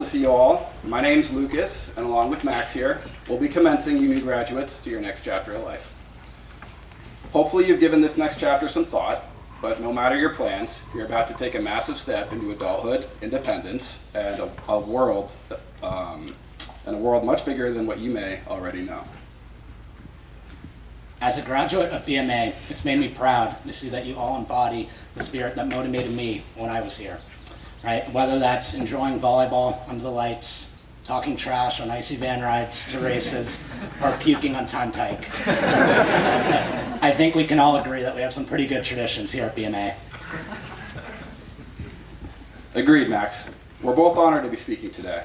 To see you all. My name's Lucas, and along with Max here, we'll be commencing you new graduates to your next chapter of life. Hopefully you've given this next chapter some thought, but no matter your plans, you're about to take a massive step into adulthood, independence, and a world much bigger than what you may already know. As a graduate of BMA, it's made me proud to see that you all embody the spirit that motivated me when I was here. Right? Whether that's enjoying volleyball under the lights, talking trash on icy van rides to races, or puking on time tyke. I think we can all agree that we have some pretty good traditions here at BMA. Agreed, Max. We're both honored to be speaking today.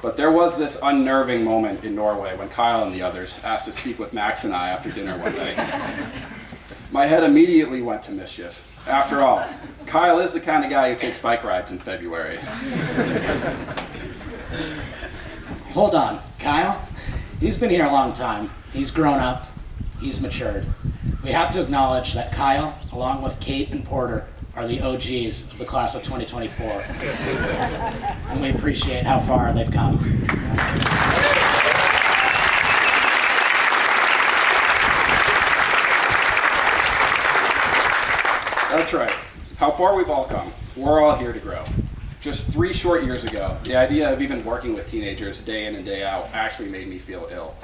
But there was this unnerving moment in Norway when Kyle and the others asked to speak with Max and I after dinner one night. My head immediately went to mischief. After all, Kyle is the kind of guy who takes bike rides in February. Hold on, Kyle? He's been here a long time. He's grown up. He's matured. We have to acknowledge that Kyle, along with Kate and Porter, are the OGs of the class of 2024. And we appreciate how far they've come. That's right. How far we've all come. We're all here to grow. Just 3 short years ago, the idea of even working with teenagers day in and day out actually made me feel ill.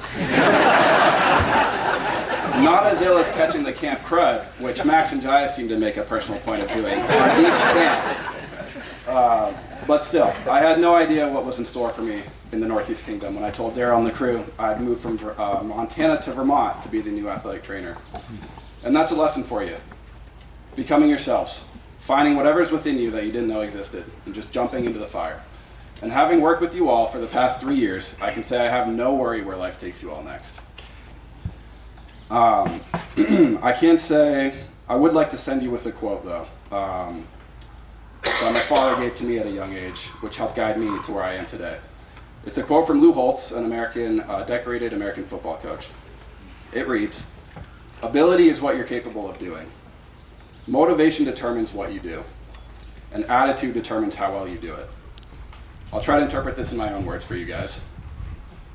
Not as ill as catching the Camp Crud, which Max and Jaya seem to make a personal point of doing on each camp. But still, I had no idea what was in store for me in the Northeast Kingdom when I told Daryl and the crew I'd moved from Montana to Vermont to be the new athletic trainer. And that's a lesson for you. Becoming yourselves, finding whatever's within you that you didn't know existed, and just jumping into the fire. And having worked with you all for the past 3 years, I can say I have no worry where life takes you all next. I can't say, I would like to send you with a quote though, that my father gave to me at a young age, which helped guide me to where I am today. It's a quote from Lou Holtz, an decorated American football coach. It reads, "Ability is what you're capable of doing. Motivation determines what you do, and attitude determines how well you do it." I'll try to interpret this in my own words for you guys.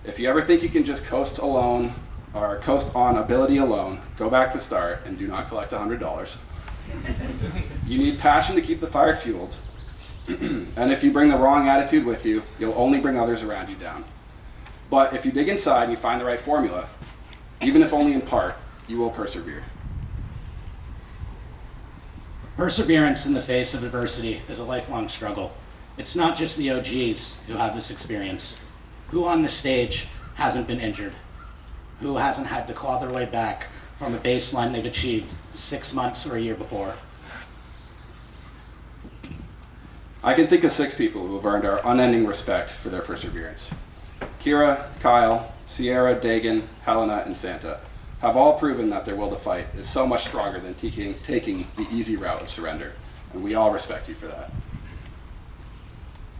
If you ever think you can just coast alone, or coast on ability alone, go back to start and do not collect $100. You need passion to keep the fire fueled, and if you bring the wrong attitude with you, you'll only bring others around you down. But if you dig inside and you find the right formula, even if only in part, you will persevere. Perseverance in the face of adversity is a lifelong struggle. It's not just the OGs who have this experience. Who on this stage hasn't been injured? Who hasn't had to claw their way back from a baseline they've achieved 6 months or a year before? I can think of 6 people who have earned our unending respect for their perseverance. Kira, Kyle, Sierra, Dagan, Helena, and Santa have all proven that their will to fight is so much stronger than taking the easy route of surrender, and we all respect you for that.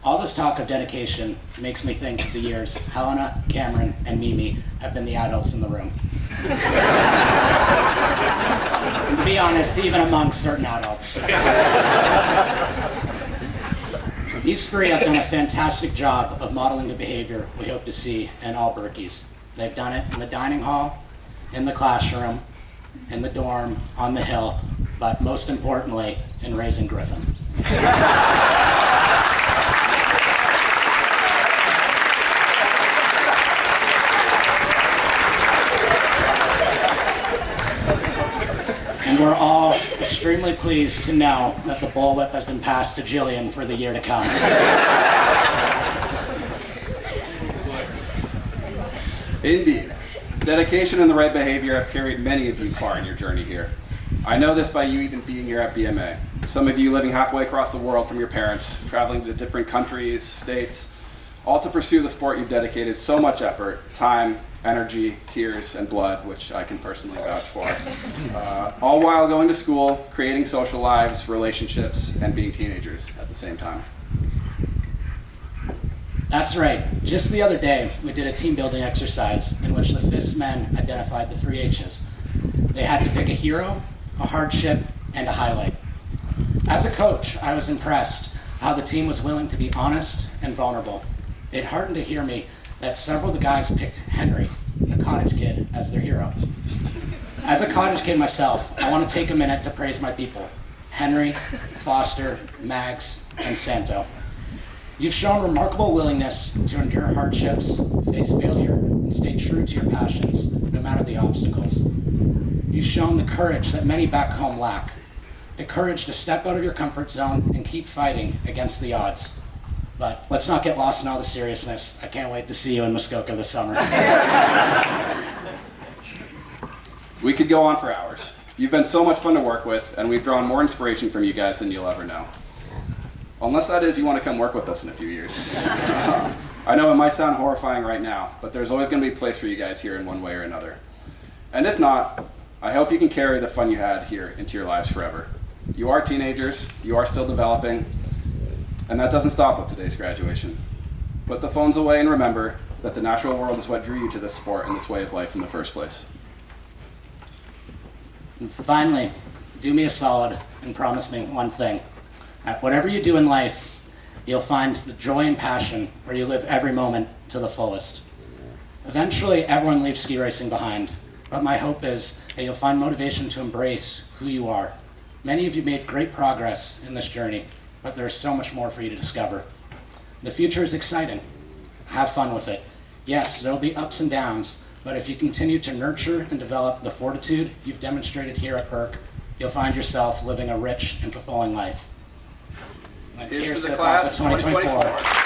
All this talk of dedication makes me think of the years Helena, Cameron, and Mimi have been the adults in the room. And to be honest, even among certain adults. These 3 have done a fantastic job of modeling the behavior we hope to see in all Berkeys. They've done it in the dining hall, in the classroom, in the dorm, on the hill, but most importantly, in raising Griffin. And we're all extremely pleased to know that the bullwhip has been passed to Jillian for the year to come. Indeed. Dedication and the right behavior have carried many of you far in your journey here. I know this by you even being here at BMA. Some of you living halfway across the world from your parents, traveling to different countries, states, all to pursue the sport you've dedicated so much effort, time, energy, tears, and blood, which I can personally vouch for. All while going to school, creating social lives, relationships, and being teenagers at the same time. That's right. Just the other day, we did a team building exercise in which the FIS men identified the 3 H's. They had to pick a hero, a hardship, and a highlight. As a coach, I was impressed how the team was willing to be honest and vulnerable. It heartened to hear me that several of the guys picked Henry, the cottage kid, as their hero. As a cottage kid myself, I want to take a minute to praise my people, Henry, Foster, Mags, and Santo. You've shown remarkable willingness to endure hardships, face failure, and stay true to your passions, no matter the obstacles. You've shown the courage that many back home lack, the courage to step out of your comfort zone and keep fighting against the odds. But let's not get lost in all the seriousness. I can't wait to see you in Muskoka this summer. We could go on for hours. You've been so much fun to work with, and we've drawn more inspiration from you guys than you'll ever know. Unless that is you want to come work with us in a few years. I know it might sound horrifying right now, but there's always going to be a place for you guys here in one way or another. And if not, I hope you can carry the fun you had here into your lives forever. You are teenagers, you are still developing, and that doesn't stop with today's graduation. Put the phones away and remember that the natural world is what drew you to this sport and this way of life in the first place. And finally, do me a solid and promise me one thing. Whatever you do in life, you'll find the joy and passion where you live every moment to the fullest. Eventually, everyone leaves ski racing behind, but my hope is that you'll find motivation to embrace who you are. Many of you made great progress in this journey, but there's so much more for you to discover. The future is exciting. Have fun with it. Yes, there'll be ups and downs, but if you continue to nurture and develop the fortitude you've demonstrated here at Burke, you'll find yourself living a rich and fulfilling life. Here's to the class of 2024.